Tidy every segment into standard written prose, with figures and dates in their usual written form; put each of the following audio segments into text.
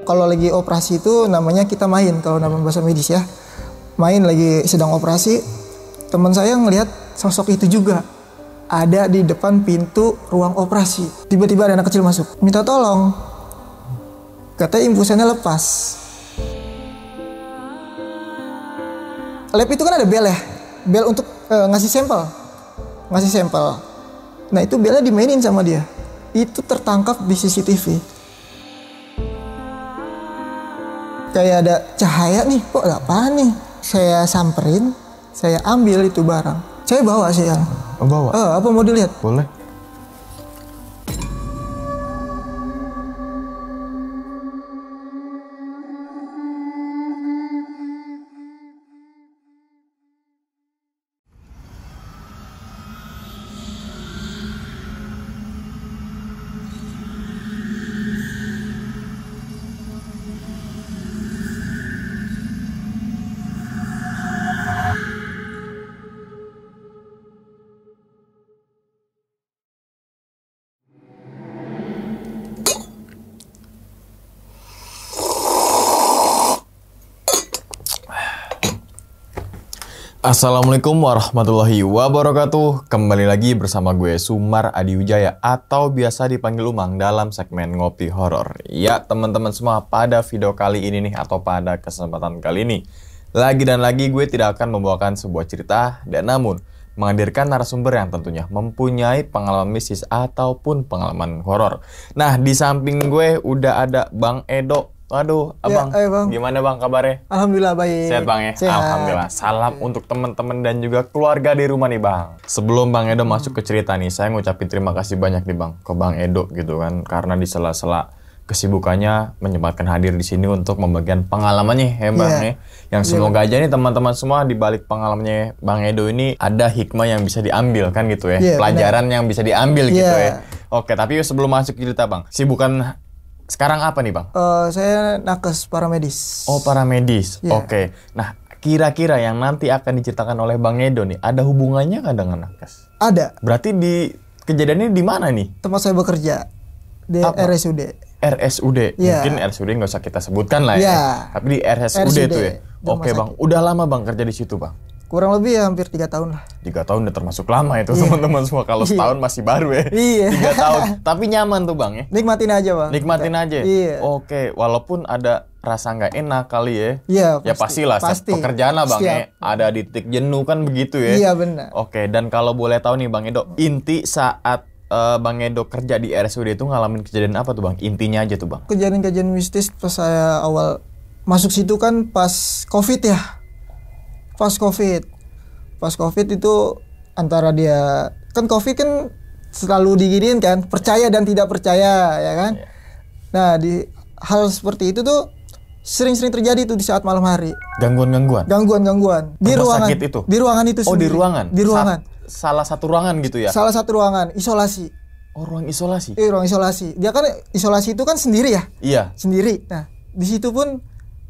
kalau lagi operasi itu namanya kita main, kalau nama bahasa medis ya. Main lagi sedang operasi, teman saya ngelihat sosok itu juga ada di depan pintu ruang operasi. Tiba-tiba ada anak kecil masuk, minta tolong. Katanya infusannya lepas. Lab itu kan ada bel ya, bel untuk ngasih sampel. Nah itu belnya dimainin sama dia. Itu tertangkap di CCTV. Kayak ada cahaya nih, kok ada apaan nih? Saya samperin, saya ambil itu barang. Saya bawa sih ya. Oh, bawa? Apa mau dilihat? Boleh. Assalamualaikum warahmatullahi wabarakatuh. Kembali lagi bersama gue Sumar Adi Wijaya atau biasa dipanggil Umang dalam segmen Ngopi Horor. Ya teman-teman semua, pada video kali ini nih atau pada kesempatan kali ini lagi dan lagi gue tidak akan membawakan sebuah cerita dan namun menghadirkan narasumber yang tentunya mempunyai pengalaman mistis ataupun pengalaman horor. Nah di samping gue udah ada Bang Edo. Waduh, abang, ya, bang. Gimana bang kabarnya? Alhamdulillah baik. Sehat bang ya? Sehat. Alhamdulillah. Salam untuk teman-teman dan juga keluarga di rumah nih bang. Sebelum Bang Edo masuk ke cerita nih, saya ngucapin terima kasih banyak nih bang ke Bang Edo gitu kan, karena di sela-sela kesibukannya menyempatkan hadir di sini untuk membagikan pengalamannya ya bang ya. Yang semoga aja nih teman-teman semua di balik pengalamannya Bang Edo ini ada hikmah yang bisa diambil kan gitu ya, pelajaran yang bisa diambil gitu ya. Oke, tapi sebelum masuk cerita bang, sibukan sekarang apa nih bang? Saya nakes paramedis. Oh paramedis, Oke. Nah kira-kira yang nanti akan diceritakan oleh Bang Edo nih, ada hubungannya nggak dengan nakes? Ada. Berarti di kejadiannya di mana nih? Tempat saya bekerja di RSUD. RSUD, mungkin RSUD nggak usah kita sebutkan lah ya. Tapi di RSUD tuh ya. Oke bang, udah lama bang kerja di situ bang? Kurang lebih ya hampir 3 tahun lah. 3 tahun udah termasuk lama itu teman-teman semua. Kalau setahun masih baru ya. 3 tahun. Tapi nyaman tuh bang ya. Nikmatin aja bang. Nikmatin aja. Oke, walaupun ada rasa nggak enak kali ya. Ya pastilah. Pekerjaan lah bang ya. Ada di titik jenuh kan begitu ya. Iya benar. Oke, dan kalau boleh tahu nih bang Edo, inti saat Bang Edo kerja di RSUD itu ngalamin kejadian apa tuh bang? Intinya aja tuh bang. Kejadian-kejadian mistis pas saya awal masuk situ kan pas COVID ya. Pas COVID itu antara dia kan COVID kan selalu diginiin kan, percaya dan tidak percaya ya kan. Nah di hal seperti itu tuh sering-sering terjadi tuh di saat malam hari. Gangguan Di ruangan sakit itu. Di ruangan itu sendiri. Di ruangan salah satu ruangan gitu ya. Salah satu ruangan isolasi. Oh ruang isolasi. Ruang isolasi. Dia kan isolasi itu kan sendiri ya. Iya. Sendiri. Nah di situ pun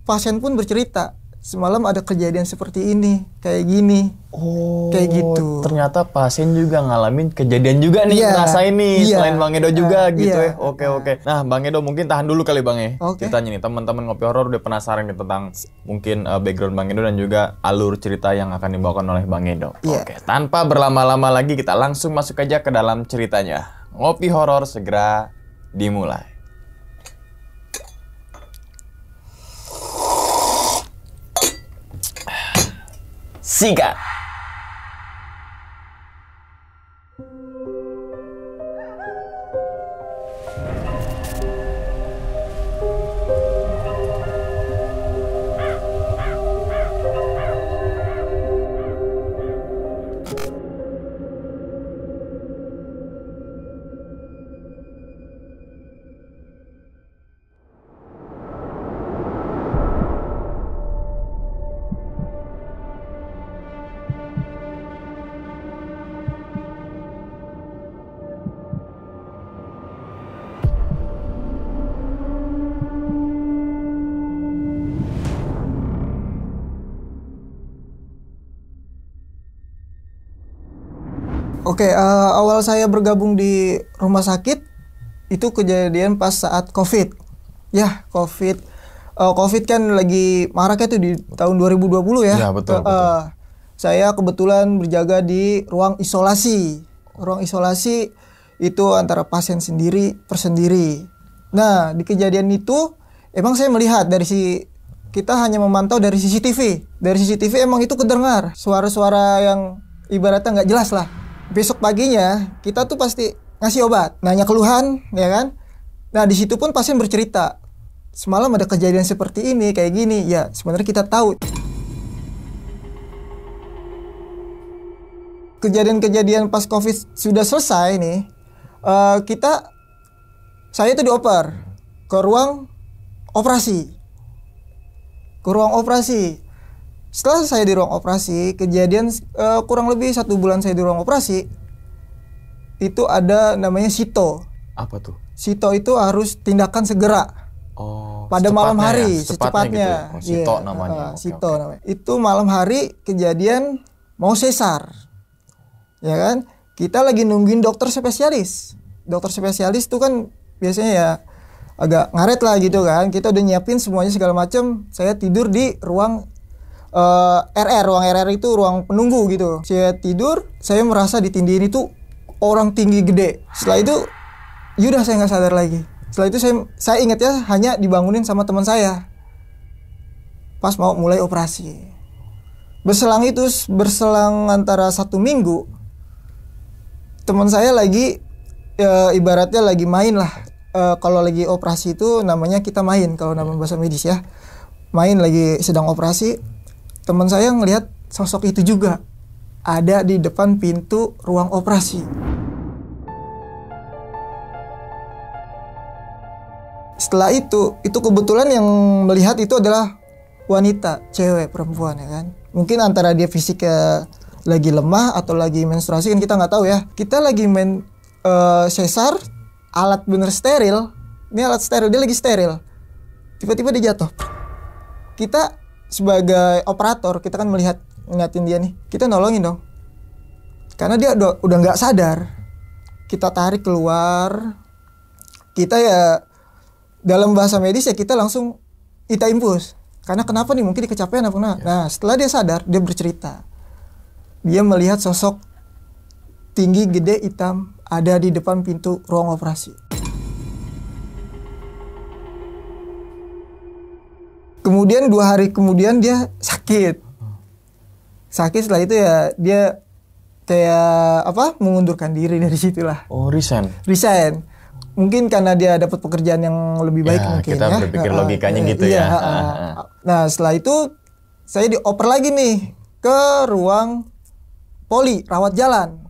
pasien pun bercerita, semalam ada kejadian seperti ini, kayak gini. Oh, kayak gitu. Ternyata pasien juga ngalamin kejadian juga nih, ngerasain nih, selain Bang Edo juga gitu ya. Oke. Nah, Bang Edo mungkin tahan dulu kali Bang ya. Ceritanya nih, teman-teman Ngopi Horor udah penasaran nih tentang mungkin background Bang Edo dan juga alur cerita yang akan dibawakan oleh Bang Edo. Oke, tanpa berlama-lama lagi kita langsung masuk aja ke dalam ceritanya. Ngopi Horor segera dimulai. Sikat. Awal saya bergabung di rumah sakit itu kejadian pas saat COVID. Ya, COVID COVID kan lagi maraknya tuh di tahun 2020 ya. Ya, betul. Saya kebetulan berjaga di ruang isolasi. Ruang isolasi itu antara pasien sendiri persendiri. Nah, di kejadian itu emang saya melihat kita hanya memantau dari CCTV. Dari CCTV emang itu kedengar suara-suara yang ibaratnya nggak jelas lah. Besok paginya kita tuh pasti ngasih obat, nanya keluhan, ya kan? Nah, di situ pun pasien bercerita. Semalam ada kejadian seperti ini, kayak gini. Ya, sebenarnya kita tahu. Kejadian-kejadian pas COVID sudah selesai nih, saya itu dioper ke ruang operasi. Setelah saya di ruang operasi, kejadian kurang lebih 1 bulan saya di ruang operasi, itu ada namanya SITO. Apa tuh? SITO itu harus tindakan segera. Pada malam hari, secepatnya. Gitu. SITO namanya. SITO namanya. Itu malam hari kejadian mau sesar. Ya kan? Kita lagi nungguin dokter spesialis. Dokter spesialis itu kan biasanya ya agak ngaret lah gitu kan. Kita udah nyiapin semuanya segala macam. Saya tidur di ruang ruang RR itu ruang penunggu gitu. Saya tidur, saya merasa ditindihin itu orang tinggi gede. Setelah itu, yaudah saya nggak sadar lagi. Setelah itu saya ingat ya hanya dibangunin sama teman saya pas mau mulai operasi. Berselang antara 1 minggu, teman saya lagi ibaratnya lagi main lah. Kalau lagi operasi itu namanya kita main, kalau nama bahasa medis ya. Main lagi sedang operasi. Teman saya ngelihat sosok itu juga ada di depan pintu ruang operasi. Setelah itu kebetulan yang melihat itu adalah wanita, cewek, perempuan ya kan. Mungkin antara dia fisiknya lagi lemah atau lagi menstruasi kan kita nggak tahu ya. Kita lagi main sesar, alat bener steril. Ini alat steril, dia lagi steril. Tiba-tiba dia jatuh. Kita sebagai operator, kita kan ngeliatin dia nih. Kita nolongin dong. Karena dia udah nggak sadar. Kita tarik keluar. Kita ya dalam bahasa medis ya kita langsung ita infus. Karena kenapa nih? Mungkin dia kecapean apa enggak. Nah, setelah dia sadar, dia bercerita. Dia melihat sosok tinggi, gede, hitam ada di depan pintu ruang operasi. Kemudian 2 hari kemudian dia sakit. Setelah itu ya dia kayak mengundurkan diri dari situlah. Oh, resign. Mungkin karena dia dapat pekerjaan yang lebih baik mungkin kita ya. Kita berpikir logikanya gitu ya. Nah, setelah itu saya dioper lagi nih ke ruang poli rawat jalan.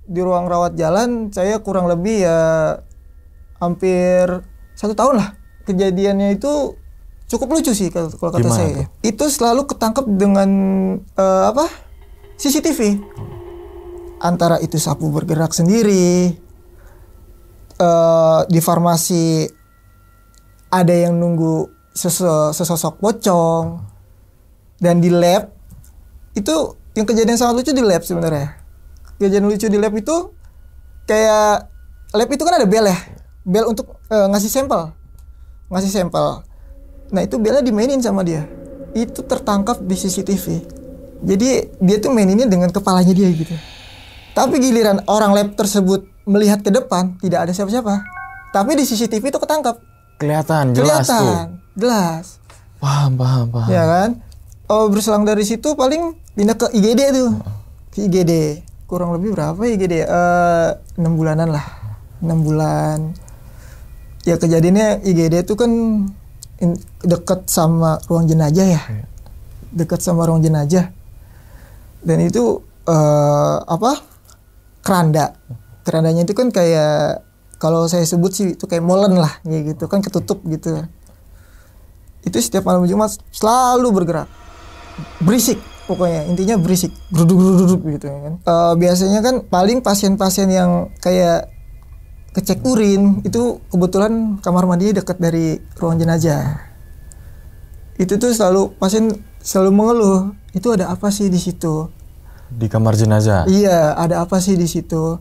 Di ruang rawat jalan saya kurang lebih ya hampir 1 tahun lah. Kejadiannya itu cukup lucu sih kalau kata Gimana saya. tuh? Itu selalu ketangkep dengan CCTV. Antara itu sapu bergerak sendiri. Di farmasi ada yang nunggu sesosok pocong, dan di lab itu yang kejadian sangat lucu di lab sebenarnya. Kejadian lucu di lab itu kayak lab itu kan ada bel ya, bel untuk ngasih sampel. Nah itu belnya dimainin sama dia, itu tertangkap di CCTV. Jadi dia tuh maininnya dengan kepalanya dia gitu. Tapi giliran orang lab tersebut melihat ke depan, tidak ada siapa-siapa. Tapi di CCTV itu ketangkap. Kelihatan, jelas tuh. Jelas. Paham. Ya kan? Berselang dari situ paling pindah ke IGD tuh. Ke IGD. Kurang lebih berapa IGD? 6 bulanan lah. 6 bulan. Ya kejadiannya IGD itu kan dekat sama ruang jenazah ya. Dekat sama ruang jenazah. Dan itu kerandanya itu kan kayak kalau saya sebut sih itu kayak molen lah gitu kan, ketutup gitu. Itu setiap malam Jumat selalu bergerak, berisik pokoknya, intinya berisik, geruduk gitu kan. Biasanya kan paling pasien-pasien yang kayak kecek urin itu kebetulan kamar mandinya dekat dari ruang jenazah. Itu tuh pasien selalu mengeluh, itu ada apa sih di situ? Di kamar jenazah. Iya, ada apa sih di situ?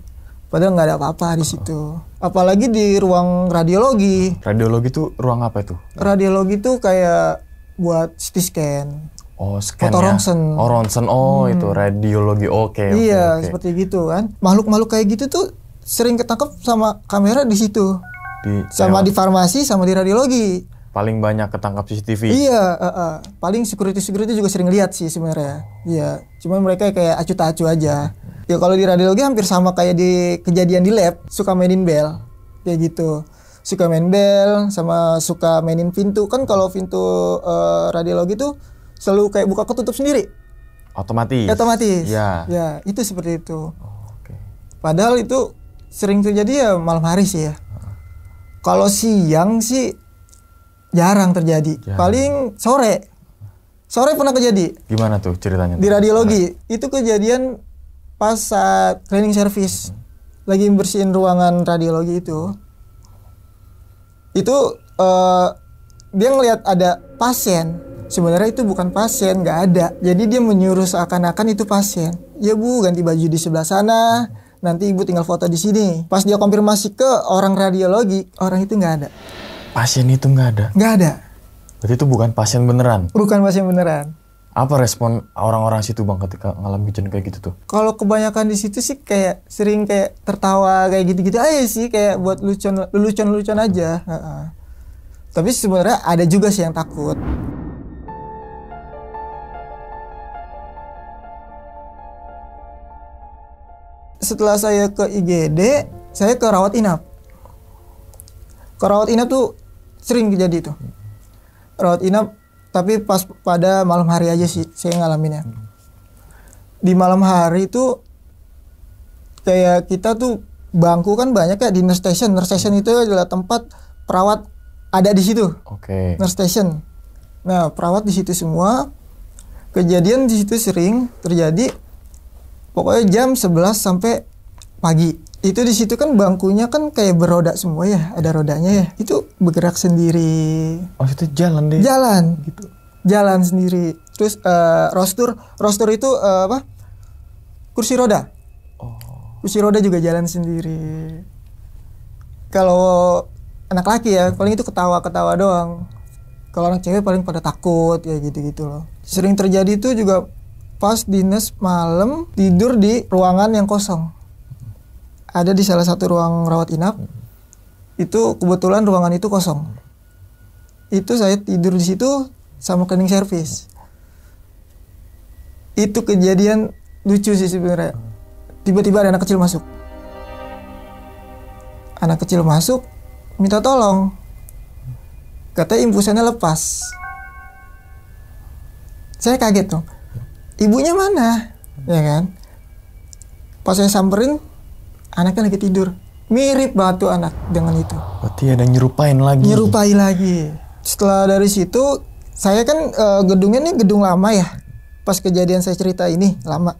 Padahal nggak ada apa-apa di situ. Apalagi di ruang radiologi. Radiologi tuh ruang apa itu? Radiologi tuh kayak buat CT scan. Oh, scan Foto ya. ronsen. Oh, ronsen. Oh, itu radiologi. Oke. Iya, oke. seperti gitu kan. Makhluk-makhluk kayak gitu tuh sering ketangkep sama kamera di situ. Sama di farmasi, sama di radiologi. Paling banyak ketangkap CCTV. Iya, paling security juga sering lihat sih sebenarnya. Iya, cuman mereka kayak acu tak acu aja. Ya kalau di radiologi hampir sama kayak di kejadian di lab, suka mainin bel, kayak gitu. Suka main bel, sama suka mainin pintu. Kan kalau pintu radiologi tuh selalu kayak buka ketutup sendiri. Otomatis. Otomatis. Ya. Ya, itu seperti itu. Oke. Padahal itu sering terjadi ya malam hari sih ya. Kalau siang sih jarang terjadi. Paling sore. Sore pernah kejadi. Gimana tuh ceritanya? Di radiologi. Itu kejadian pas saat cleaning service. Lagi bersihin ruangan radiologi itu. Itu dia ngelihat ada pasien. Sebenarnya itu bukan pasien, nggak ada. Jadi dia menyuruh seakan-akan itu pasien. Ya Bu, ganti baju di sebelah sana. Nanti Ibu tinggal foto di sini. Pas dia konfirmasi ke orang radiologi, orang itu nggak ada. Pasien itu nggak ada? Nggak ada. Berarti itu bukan pasien beneran? Bukan pasien beneran. Apa respon orang-orang situ Bang ketika ngalamin kejadian kayak gitu tuh? Kalau kebanyakan di situ sih kayak sering kayak tertawa kayak gitu-gitu aja sih, kayak buat lucu-lucuan aja. Tapi sebenarnya ada juga sih yang takut. Setelah saya ke IGD, saya ke rawat inap. Ke rawat inap tuh sering terjadi tuh. Rawat inap, tapi pas pada malam hari aja sih saya ngalaminnya. Di malam hari itu kayak kita tuh bangku kan banyak ya di nurse station. Nurse station itu adalah tempat perawat ada di situ. Oke. Nurse station. Nah, perawat di situ semua. Kejadian di situ sering terjadi. Pokoknya jam 11 sampai pagi. Itu di situ kan bangkunya kan kayak beroda semua ya, ada rodanya ya. Itu bergerak sendiri. Oh, itu jalan deh. Jalan Gitu. Jalan sendiri. Terus rostur itu apa? Kursi roda. Oh. Kursi roda juga jalan sendiri. Kalau anak laki ya, paling itu ketawa-ketawa doang. Kalau anak cewek paling pada takut ya gitu-gitu loh. Sering terjadi itu juga pas dinas malam tidur di ruangan yang kosong. Ada di salah satu ruang rawat inap. Itu kebetulan ruangan itu kosong. Itu saya tidur di situ sama cleaning service. Itu kejadian lucu sih sebenarnya. Tiba-tiba ada anak kecil masuk. Anak kecil masuk minta tolong. Katanya infusannya lepas. Saya kaget dong. Ibunya mana? Ya kan? Pas saya samperin, anaknya lagi tidur. Mirip banget tuh anak dengan itu. Berarti ada nyerupain lagi. Nyerupai lagi. Setelah dari situ, saya kan gedungnya ini gedung lama ya. Pas kejadian saya cerita ini, lama.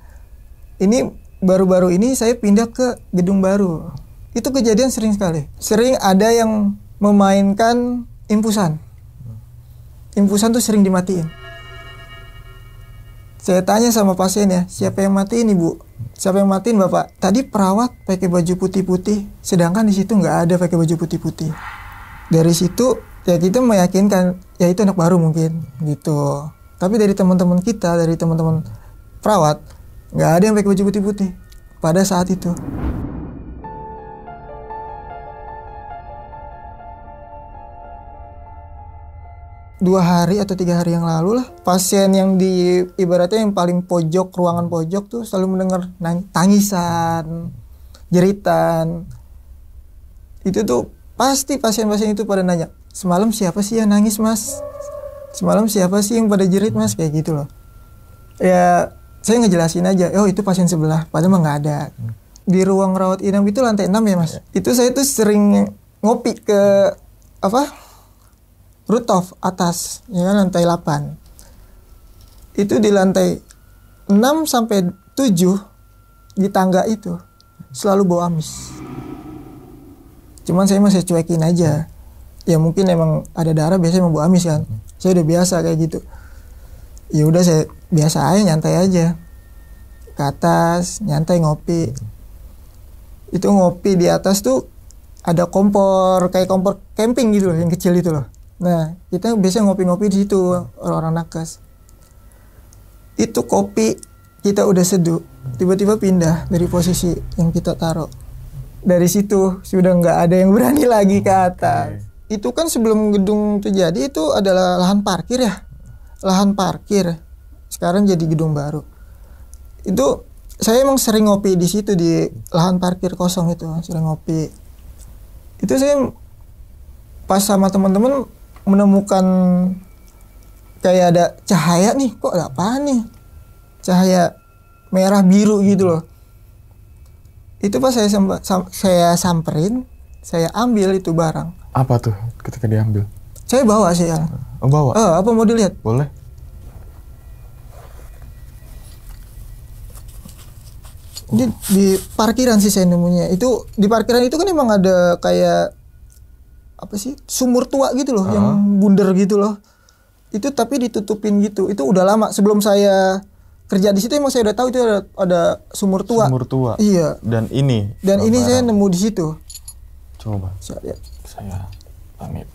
Ini baru-baru ini saya pindah ke gedung baru. Itu kejadian sering sekali. Sering ada yang memainkan infusan. Infusan tuh sering dimatiin. Saya tanya sama pasien ya, siapa yang matiin Ibu? Siapa yang matiin Bapak? Tadi perawat pakai baju putih-putih, sedangkan di situ nggak ada pakai baju putih-putih. Dari situ ya kita meyakinkan, ya itu anak baru mungkin gitu. Tapi dari teman-teman kita, dari teman-teman perawat, nggak ada yang pakai baju putih-putih pada saat itu. Dua hari atau 3 hari yang lalu lah, pasien yang di ibaratnya yang paling pojok, ruangan pojok tuh selalu mendengar tangisan, jeritan. Itu tuh pasti pasien-pasien itu pada nanya, semalam siapa sih yang nangis Mas? Semalam siapa sih yang pada jerit Mas? Kayak gitu loh. Ya saya ngejelasin aja, oh itu pasien sebelah, padahal mah nggak ada. Di ruang rawat inap itu lantai 6 ya Mas. Itu saya tuh sering ngopi ke rooftop atas, ya kan, lantai 8. Itu di lantai 6 sampai 7 di tangga itu selalu bau amis. Cuman saya masih cuekin aja. Ya mungkin emang ada darah, biasanya emang bau amis kan. Saya udah biasa kayak gitu. Ya udah saya biasa aja, nyantai aja. Ke atas, nyantai ngopi. Itu ngopi di atas tuh ada kompor, kayak kompor camping gitu loh, yang kecil itu loh. Nah, kita biasanya ngopi-ngopi di situ, orang-orang nakes. Itu kopi kita udah seduh, tiba-tiba pindah dari posisi yang kita taruh. Dari situ sudah nggak ada yang berani lagi ke atas. Itu kan sebelum gedung itu jadi itu adalah lahan parkir ya. Lahan parkir. Sekarang jadi gedung baru. Itu saya emang sering ngopi di situ di lahan parkir kosong itu, sering ngopi. Itu saya pas sama teman-teman menemukan kayak ada cahaya nih, kok ada apaan nih? Cahaya merah biru gitu loh. Itu pas saya samperin, saya ambil itu barang. Apa tuh ketika diambil? Saya bawa sih ya. Oh, bawa? Apa mau dilihat? Boleh. Ini di parkiran sih saya nemunya. Itu di parkiran itu kan emang ada kayak apa sih? Sumur tua gitu loh, yang bundar gitu loh. Itu tapi ditutupin gitu. Itu udah lama sebelum saya kerja di situ emang saya udah tahu itu ada sumur tua. Sumur tua. Iya. Dan ini saya nemu di situ. Coba. Saya pamit.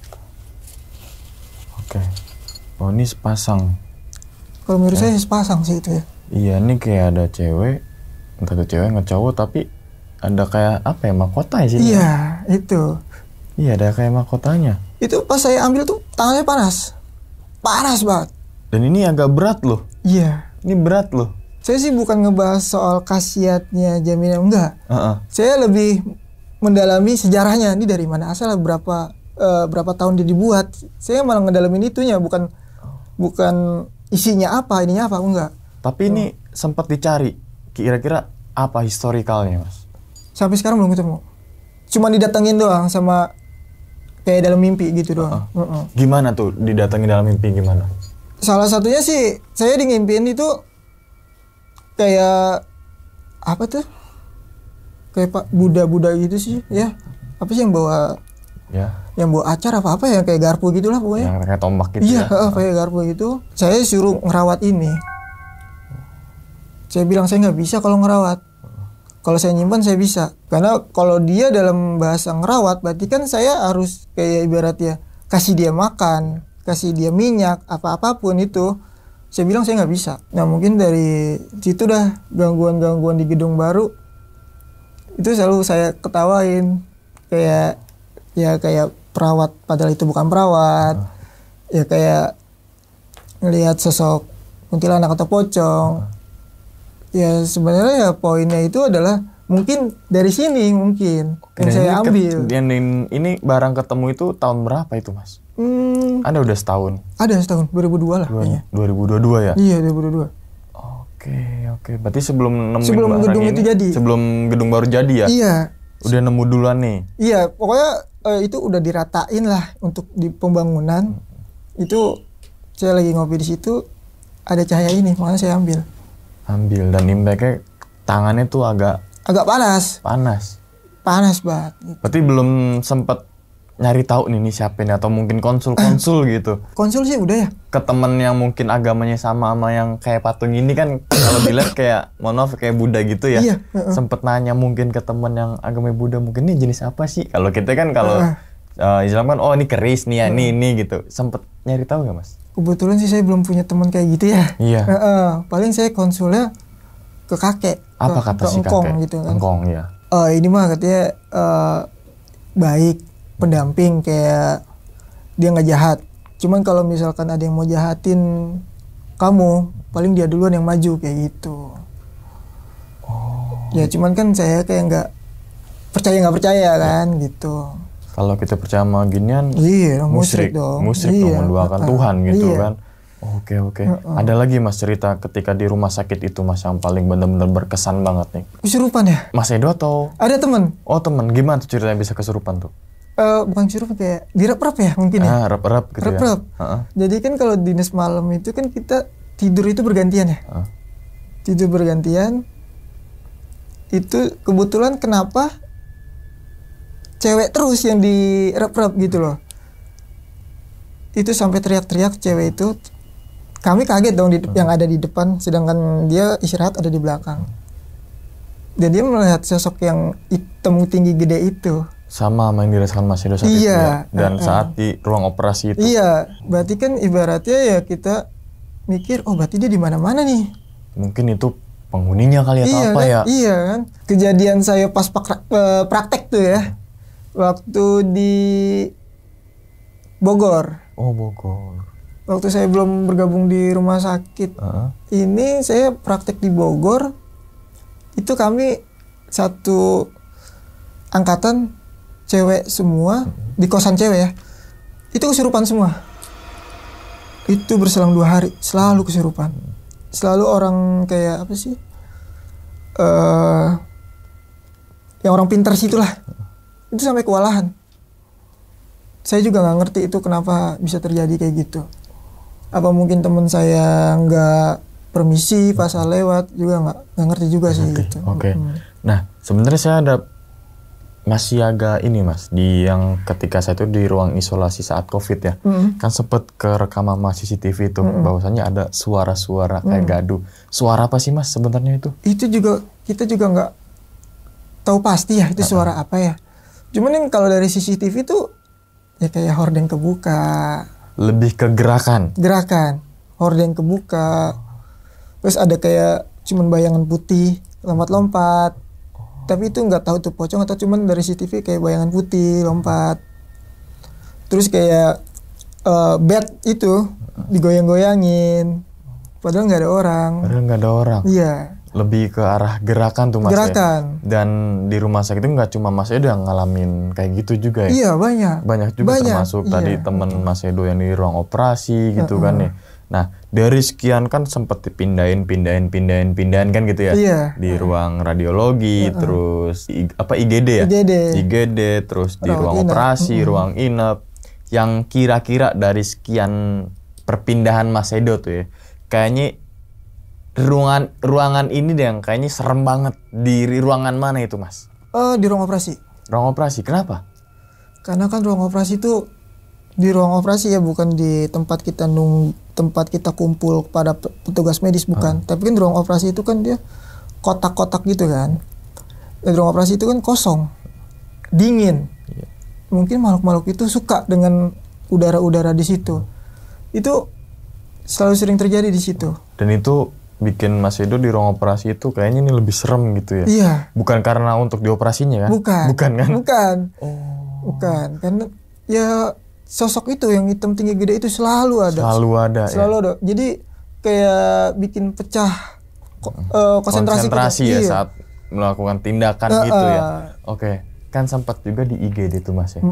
Oke. Oh, ini sepasang. Kalau menurut saya sepasang sih itu ya. Iya, ini kayak ada cewek, entah itu cewek nggak cowok, tapi ada kayak apa ya, mahkota ya sih? Iya, itu. Iya, ada kayak mahkotanya. Itu pas saya ambil tuh tangannya panas. Panas banget. Dan ini agak berat loh. Iya. Ini berat loh. Saya sih bukan ngebahas soal khasiatnya jaminan, enggak. Saya lebih mendalami sejarahnya. Ini dari mana asal, berapa tahun dia dibuat. Saya malah ngedalamin itunya, bukan isinya apa, ininya apa, enggak. Tapi ini sempat dicari. Kira-kira apa historikalnya, Mas? Sampai sekarang belum ketemu. Cuma didatengin doang sama kayak dalam mimpi gitu doang. Gimana tuh didatengin dalam mimpi gimana? Salah satunya sih saya ngimpiin itu kayak apa tuh? Kayak Pak Buddha gitu sih, ya. Apa sih yang bawa? Ya. Yang bawa acar apa ya, kayak garpu gitulah pokoknya. Yang kayak tombak gitu. Iya, kayak garpu gitu. Saya suruh ngerawat ini. Saya bilang saya nggak bisa kalau ngerawat. Kalau saya nyimpan saya bisa. Karena kalau dia dalam bahasa ngerawat, berarti kan saya harus kayak ibaratnya kasih dia makan, kasih dia minyak, apapun itu. Saya bilang saya nggak bisa. Nah mungkin dari situ dah gangguan-gangguan di gedung baru itu selalu saya ketawain, kayak perawat padahal itu bukan perawat. Ya kayak ngelihat sosok kuntilanak atau pocong. Ya sebenarnya ya poinnya itu adalah mungkin dari sini mungkin yang saya ambil. Ini barang ketemu itu tahun berapa itu, Mas? Ada udah setahun? Ada setahun, 2002 lah kayaknya. 2022 ya? Iya, 2022. Oke. Berarti sebelum nemuin sebelum barang gedung ini, itu jadi. Sebelum gedung baru jadi ya? Iya. Udah nemu duluan nih? Iya, pokoknya itu udah diratain lah untuk di pembangunan. Itu saya lagi ngopi di situ, ada cahaya ini, makanya saya ambil dan impactnya tangannya tuh agak panas banget gitu. Berarti belum sempet nyari tahu nih siapa ini, atau mungkin konsul gitu. Konsul sih udah ya, ke temen yang mungkin agamanya sama yang kayak patung ini kan. Kalau dilihat kayak mohon maaf kayak Buddha gitu ya. Iya, sempet nanya mungkin ke temen yang agamanya Buddha, mungkin ini jenis apa sih. Kalau kita kan kalau Islam kan ini keris nih ya, ini gitu. Sempet nyari tahu gak, Mas? Kebetulan sih saya belum punya teman kayak gitu ya. Iya. Paling saya konsulnya ke kakek. Apa kata si kakek? Gitu kan. Engkong, ya. Ini mah katanya baik, pendamping, kayak dia nggak jahat. Cuman kalau misalkan ada yang mau jahatin kamu, paling dia duluan yang maju kayak gitu. Ya cuman kan saya kayak nggak percaya kan gitu. Kalau kita percaya sama ginian, iya, musyrik dong. Musyrik dong, menduakan Tuhan gitu iya. kan. Oke. Ada lagi, Mas, cerita ketika di rumah sakit itu, Mas, yang paling benar-benar berkesan banget nih? Kesurupan ya? Mas Edo atau? Ada teman. Oh, teman. Gimana tuh ceritanya bisa kesurupan tuh? Bukan kesurupan, kayak direp-rep ya mungkin ya? Rep-rep gitu rep-rep. Ya? Jadi kan kalau dinas malam itu kan kita tidur itu bergantian ya? Tidur bergantian. Itu kebetulan kenapa cewek terus yang direp-rep gitu loh. Itu sampai teriak-teriak cewek itu. Kami kaget dong yang ada di depan, sedangkan dia istirahat ada di belakang. Dan dia melihat sosok yang hitam tinggi gede itu. Sama yang dirasakan Mas Edo saat itu ya? Dan saat di ruang operasi itu. Iya, berarti kan ibaratnya ya kita mikir, oh berarti dia di mana-mana nih. Mungkin itu penghuninya kali atau apa kan? ya? Iya kan. Kejadian saya pas praktek tuh ya. Waktu di Bogor. Oh, Bogor. Waktu saya belum bergabung di rumah sakit. Ini saya praktek di Bogor. Itu kami satu angkatan cewek semua di kosan cewek ya. Itu kesurupan semua. Itu berselang 2 hari selalu kesurupan. Selalu orang kayak apa sih? Yang orang pintar situlah. Itu sampai kewalahan. Saya juga nggak ngerti itu kenapa bisa terjadi kayak gitu. Apa mungkin teman saya nggak permisi pas lewat, juga nggak ngerti juga sih gitu. Oke. Nah, sebenarnya saya ada masih agak ini Mas, di yang ketika saya itu di ruang isolasi saat COVID ya, kan sempet ke rekaman Mas CCTV itu, bahwasannya ada suara-suara kayak gaduh. Suara apa sih Mas sebenarnya itu? Itu juga kita juga nggak tahu pasti ya itu suara apa ya. Cuman yang kalau dari CCTV tuh ya kayak hordeng kebuka. Lebih ke gerakan. Hordeng kebuka. Terus ada kayak cuman bayangan putih lompat-lompat. Tapi itu nggak tahu tuh pocong atau cuman dari CCTV kayak bayangan putih lompat. Terus kayak bed itu digoyang-goyangin. Padahal nggak ada orang. Iya. Lebih ke arah gerakan tuh Mas. Gerakan. Ya? Dan di rumah sakit itu nggak cuma Mas Edo yang ngalamin kayak gitu juga ya? Iya banyak. Banyak juga termasuk tadi temen Mas Edo yang di ruang operasi gitu kan ya. Nah dari sekian kan sempet pindahin kan gitu ya? Iya. Di ruang radiologi, terus IGD ya? IGD, terus di ruang operasi, ruang inap. Yang kira-kira dari sekian perpindahan Mas Edo tuh ya, kayaknya ruangan ini deh yang kayaknya serem banget. Di ruangan mana itu Mas? Di ruang operasi. Ruang operasi, kenapa? Karena kan ruang operasi itu di ruang operasi ya, bukan di tempat kita kumpul pada petugas medis, bukan. Tapi kan di ruang operasi itu kan dia kotak-kotak gitu kan. Di ruang operasi itu kan kosong, dingin. Mungkin makhluk-makhluk itu suka dengan udara-udara di situ. Itu selalu sering terjadi di situ. Dan itu bikin Mas Edo di ruang operasi itu kayaknya ini lebih serem gitu ya? Iya. Bukan karena untuk dioperasinya kan? Bukan kan? Bukan. Karena ya sosok itu yang hitam tinggi gede itu selalu ada. Selalu ada. Jadi kayak bikin pecah konsentrasi ya saat melakukan tindakan gitu ya. Oke. Kan sempat juga di IGD tuh Mas ya.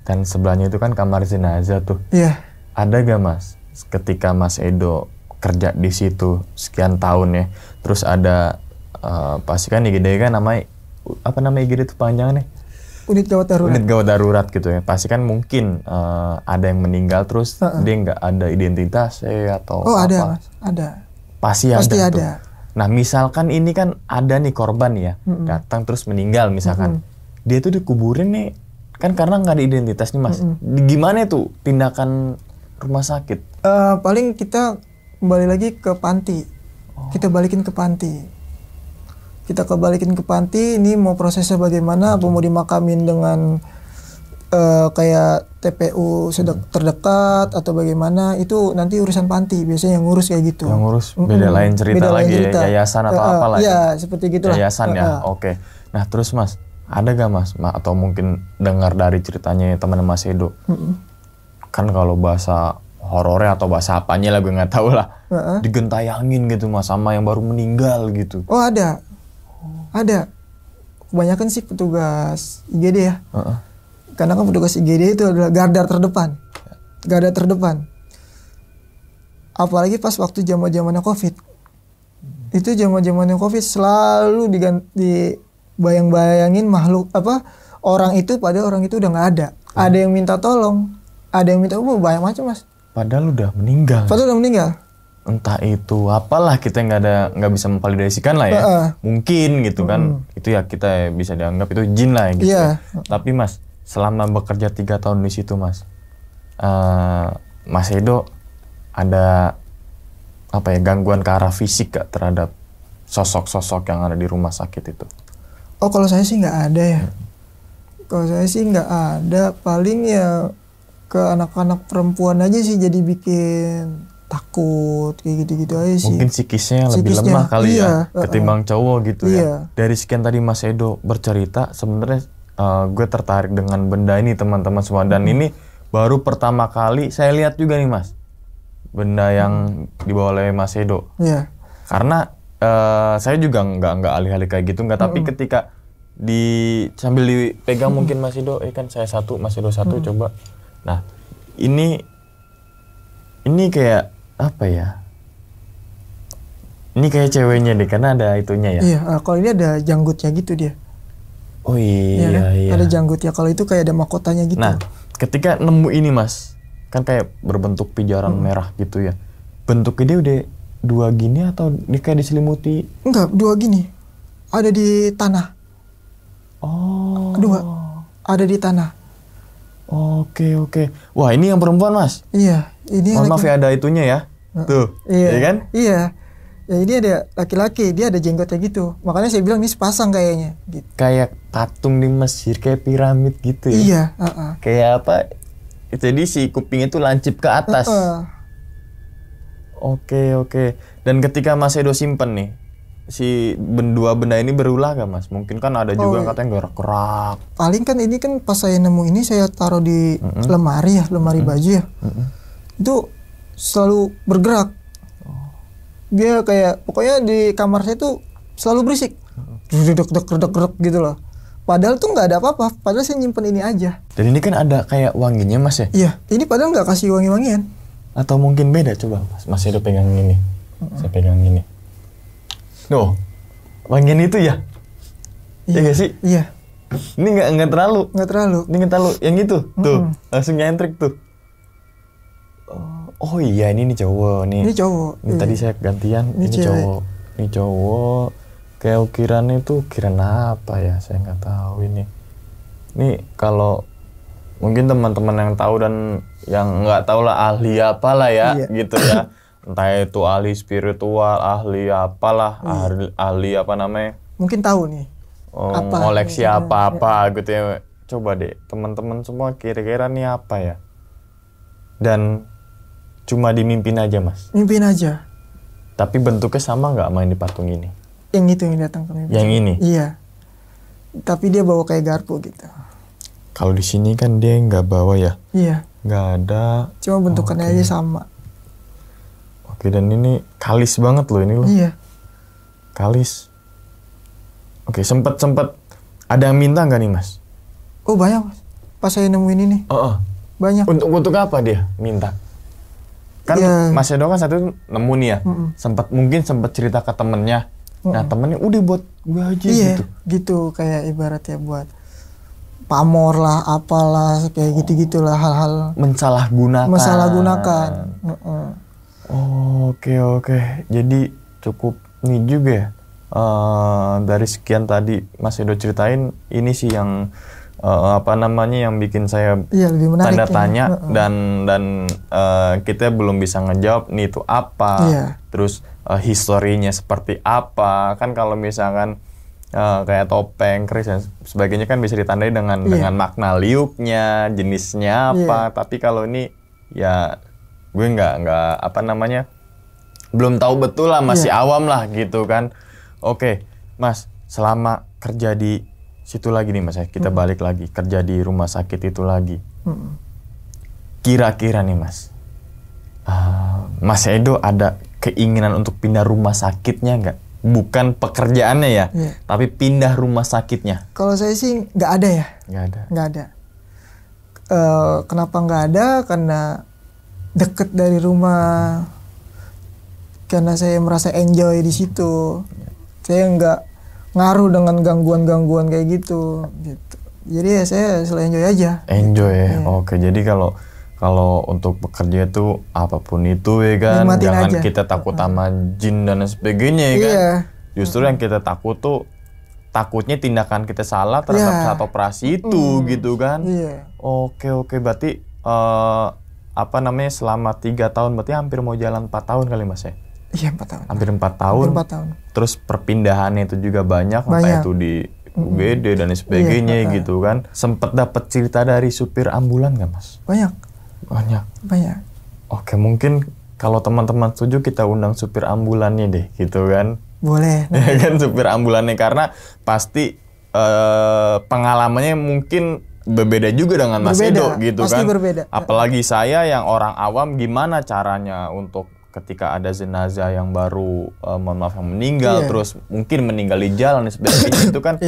Dan sebelahnya itu kan kamar jenazah tuh. Iya. Ada gak Mas ketika Mas Edo kerja di situ sekian tahun ya, terus ada pasti kan IGD kan namanya apa nama IGD itu panjangnya? Unit gawat darurat gitu ya. Pasti kan mungkin ada yang meninggal terus dia nggak ada identitas atau apa? Ada Mas, ada. Pasti ada. Tuh. Nah misalkan ini kan ada nih korban ya, datang terus meninggal misalkan, dia tuh dikuburin nih kan karena nggak ada identitas nih Mas. Gimana tuh tindakan rumah sakit? Paling kita kembali lagi ke panti. Kita balikin ke panti. Ini mau prosesnya bagaimana? Apa mau dimakamin dengan kayak TPU terdekat atau bagaimana? Itu nanti urusan panti. Biasanya yang ngurus kayak gitu. Yang ngurus beda lain cerita lagi. Yayasan atau apalah. Ya seperti gitulah. Yayasan ya. Oke. Nah terus Mas, ada gak Mas? Atau mungkin dengar dari ceritanya teman Mas Edo. Kan kalau bahasa horornya atau bahasa apanya lah gue nggak tahu lah, digentayangin gitu Mas sama yang baru meninggal gitu. Ada kebanyakan sih petugas IGD ya. Karena kan petugas IGD itu adalah garda terdepan. Apalagi pas waktu zamannya COVID. Itu zamannya COVID selalu dibayang-bayangin makhluk orang itu, padahal orang itu udah nggak ada. Ada yang minta tolong, ada yang minta banyak macam Mas. Padahal udah meninggal. Entah itu apalah, kita nggak bisa memvalidasikan lah ya. Mungkin gitu kan. Itu ya kita bisa dianggap itu jin lah gitu. Tapi Mas, selama bekerja 3 tahun di situ Mas, Mas Edo ada gangguan ke arah fisik gak terhadap sosok-sosok yang ada di rumah sakit itu? Oh kalau saya sih nggak ada ya. Kalau saya sih nggak ada, paling ya ke anak-anak perempuan aja sih jadi bikin takut kayak gitu-gitu aja sih. Mungkin psikisnya lebih lemah kali ya ketimbang cowok gitu ya. Dari sekian tadi Mas Edo bercerita, sebenarnya gue tertarik dengan benda ini teman-teman semua, dan ini baru pertama kali saya lihat juga nih Mas, benda yang dibawa oleh Mas Edo. Iya. Karena saya juga nggak alih-alih kayak gitu nggak, tapi ketika sambil dipegang mungkin Mas Edo, kan saya satu, Mas Edo satu, coba. Nah ini kayak apa ya? Ini kayak ceweknya deh karena ada itunya ya. Iya, kalau ini ada janggutnya gitu dia. Oh iya. Ada janggutnya. Kalau itu kayak ada mahkotanya gitu. Nah, ketika nemu ini Mas, kan kayak berbentuk pijaran merah gitu ya. Bentuknya dia udah dua gini atau dia kayak diselimuti? Enggak, dua gini. Ada di tanah. Oh. Dua. Ada di tanah. Oke. Wah, ini yang perempuan Mas? Iya, ini yang maaf ya, ada itunya ya. Tuh, iya kan? Iya. Ya ini ada laki-laki, dia ada jenggotnya gitu. Makanya saya bilang ini sepasang kayaknya. Gitu. Kayak patung di Mesir, kayak piramid gitu ya. Iya. Kayak apa? Jadi si kupingnya tuh lancip ke atas. Oke. Dan ketika Mas Edo simpen nih, si dua benda ini berulah gak Mas? Mungkin kan ada juga yang katanya gerak-gerak. Paling kan ini kan pas saya nemu ini saya taruh di lemari baju ya. Itu selalu bergerak. Dia kayak pokoknya di kamar saya tuh selalu berisik, redek gitu loh. Padahal tuh nggak ada apa-apa. Padahal saya nyimpen ini aja. Dan ini kan ada kayak wanginya Mas ya? Iya. Ini padahal nggak kasih wangi-wangian. Atau mungkin beda, coba Mas Edo pegang ini. Saya pegang ini. Loh, wangian itu ya? Iya gak sih? Iya. Ini nggak terlalu. Nggak terlalu. Ini nggak terlalu. Yang itu tuh langsung nyentrik tuh. Oh iya, ini cowok nih. Ini cowok. Ini tadi saya gantian. Ini cowok. Ini cowok. Kayak ukiran apa ya? Saya nggak tahu ini. Ini kalau mungkin teman-teman yang tahu dan yang nggak tahu lah ahli apalah ya, gitu ya. Entah itu ahli spiritual, ahli apalah, ahli apa namanya? Mungkin tahu nih. Koleksi apa gitu ya. Coba deh teman-teman semua kira-kira nih apa ya? Dan cuma dimimpin aja Mas. Mimpin aja. Tapi bentuknya sama nggak main di patung ini? Yang itu yang datang ke mimpi. Yang ini? Iya. Tapi dia bawa kayak garpu gitu. Kalau di sini kan dia nggak bawa ya? Iya. Nggak ada. Cuma bentukannya aja sama. Oke, dan ini kalis banget loh ini loh. Iya. Kalis. Oke, sempet ada yang minta nggak nih Mas? Oh banyak Mas. Pas saya nemuin ini. Banyak. Untuk apa dia minta? Kan Mas Edo kan satu itu nemu nih ya. Mungkin sempat cerita ke temennya. Nah temennya udah buat gue aja gitu. Gitu kayak ibaratnya buat pamor lah, apalah kayak gitu-gitulah hal-hal. Mensalahgunakan. Oke. Jadi cukup nih juga ya. Dari sekian tadi Mas Edo ceritain, ini sih yang yang bikin saya lebih menarik, tanda tanya dan kita belum bisa ngejawab nih itu apa, terus historinya seperti apa. Kan kalau misalkan kayak topeng, keris dan sebagainya kan bisa ditandai dengan makna liuknya, jenisnya apa. Tapi kalau ini ya gue nggak belum tahu betul lah, masih awam lah gitu kan. Oke, Mas, selama kerja di situ lagi nih Mas, kita balik lagi kerja di rumah sakit itu lagi. Kira-kira nih Mas, Mas Edo ada keinginan untuk pindah rumah sakitnya nggak? Bukan pekerjaannya ya, tapi pindah rumah sakitnya. Kalau saya sih nggak ada ya. Nggak ada. Kenapa nggak ada? Karena deket dari rumah. Karena saya merasa enjoy di situ. Saya nggak ngaruh dengan gangguan-gangguan kayak gitu. Jadi ya saya selalu enjoy aja. Enjoy ya. Oke, jadi kalau untuk bekerja itu apapun itu ya kan, nikmatin jangan aja. Kita takut sama jin dan sebagainya ya kan. Justru yang kita takutnya tindakan kita salah terhadap saat operasi itu gitu kan. Oke, berarti selama 3 tahun berarti hampir mau jalan 4 tahun kali Mas ya? Iya 4 tahun. Hampir 4 tahun. Hampir 4 tahun. Terus perpindahannya itu juga banyak. Entah itu di UGD dan sebagainya gitu kan. Sempet dapat cerita dari supir ambulan nggak Mas? Banyak. Oke, mungkin kalau teman-teman setuju kita undang supir ambulannya deh gitu kan. Boleh. Ya kan, supir ambulannya, karena pasti pengalamannya mungkin berbeda juga dengan Mas Edo gitu pasti kan. Berbeda. Apalagi saya yang orang awam, gimana caranya untuk ketika ada jenazah yang baru mohon maaf yang meninggal, terus mungkin meninggal di jalan dan sebagainya itu kan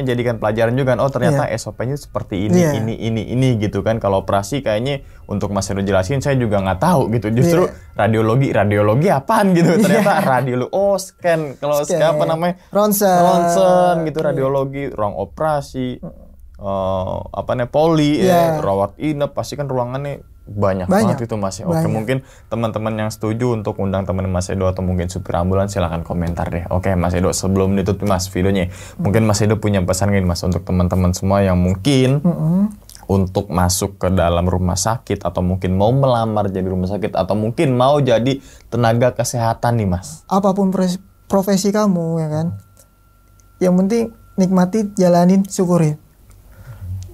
jadikan pelajaran juga kan. Oh ternyata SOP-nya seperti ini gitu kan. Kalau operasi kayaknya untuk Mas Edo jelasin saya juga nggak tahu gitu. Justru radiologi apaan gitu. Ternyata radiologi, scan. Kalau apa namanya? Ronsen gitu, radiologi, ruang operasi. Poli, rawat inap, pasti kan ruangannya banyak banget itu Mas. Oke, mungkin teman-teman yang setuju untuk undang teman Mas Edo atau mungkin supir ambulan silahkan komentar deh. Oke Mas Edo, sebelum ditutup Mas videonya, mungkin Mas Edo punya pesan gini Mas untuk teman-teman semua yang mungkin untuk masuk ke dalam rumah sakit atau mungkin mau melamar jadi rumah sakit atau mungkin mau jadi tenaga kesehatan nih Mas. Apapun profesi kamu ya kan, yang penting nikmati, jalanin, syukurin.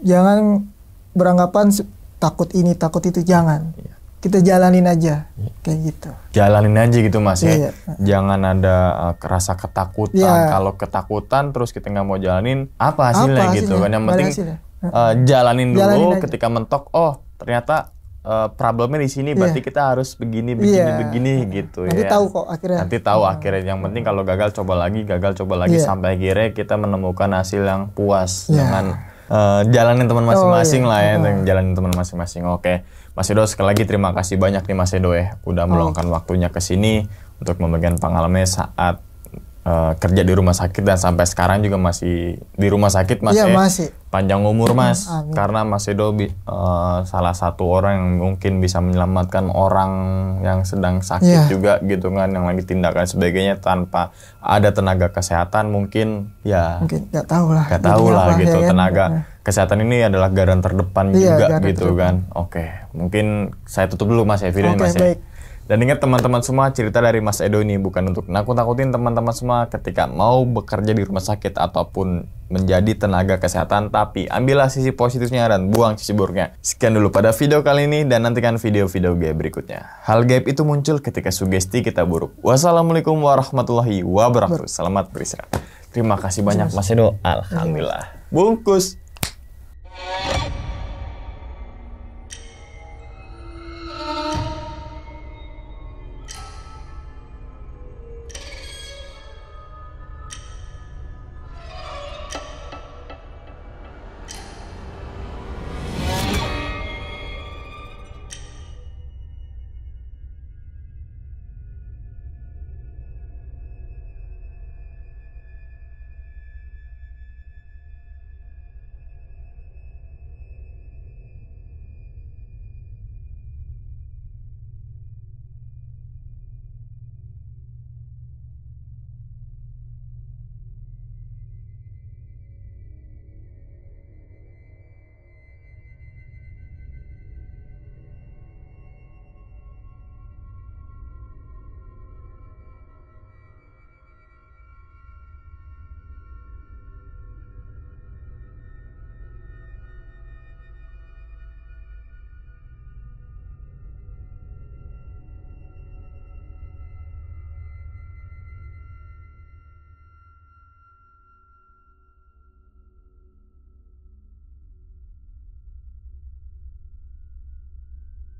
Jangan beranggapan takut ini takut itu, jangan. Kita jalanin aja kayak gitu. Jalanin aja gitu Mas ya. Jangan ada rasa ketakutan. Kalau ketakutan terus kita nggak mau jalanin, apa hasilnya gitu kan. Yang penting jalanin dulu. Ketika mentok, ternyata problemnya di sini, berarti kita harus begini gitu. Nanti tahu kok akhirnya. Nanti tahu akhirnya. Yang penting kalau gagal coba lagi sampai akhirnya kita menemukan hasil yang puas. Jangan jalanin teman masing-masing lah ya, jalanin teman masing-masing. Oke, Mas Edo sekali lagi terima kasih banyak nih Mas Edo ya, udah meluangkan waktunya ke sini untuk membagikan pengalamannya saat kerja di rumah sakit dan sampai sekarang juga masih di rumah sakit Mas ya. Masih. Panjang umur Mas, karena Mas Edo salah satu orang yang mungkin bisa menyelamatkan orang yang sedang sakit juga gitu kan, yang lagi tindakan sebagainya tanpa ada tenaga kesehatan mungkin nggak tahu lah gitu ya, tenaga kesehatan ini adalah garda terdepan juga gitu kan. Oke, mungkin saya tutup dulu Mas ya videonya Mas ya. Dan ingat teman-teman semua, cerita dari Mas Edo ini bukan untuk nakut-nakutin teman-teman semua ketika mau bekerja di rumah sakit ataupun menjadi tenaga kesehatan, tapi ambillah sisi positifnya dan buang sisi buruknya. Sekian dulu pada video kali ini dan nantikan video-video gaib berikutnya. Hal gaib itu muncul ketika sugesti kita buruk. Wassalamualaikum warahmatullahi wabarakatuh. Selamat beristirahat. Terima kasih banyak Mas Edo. Alhamdulillah. Bungkus.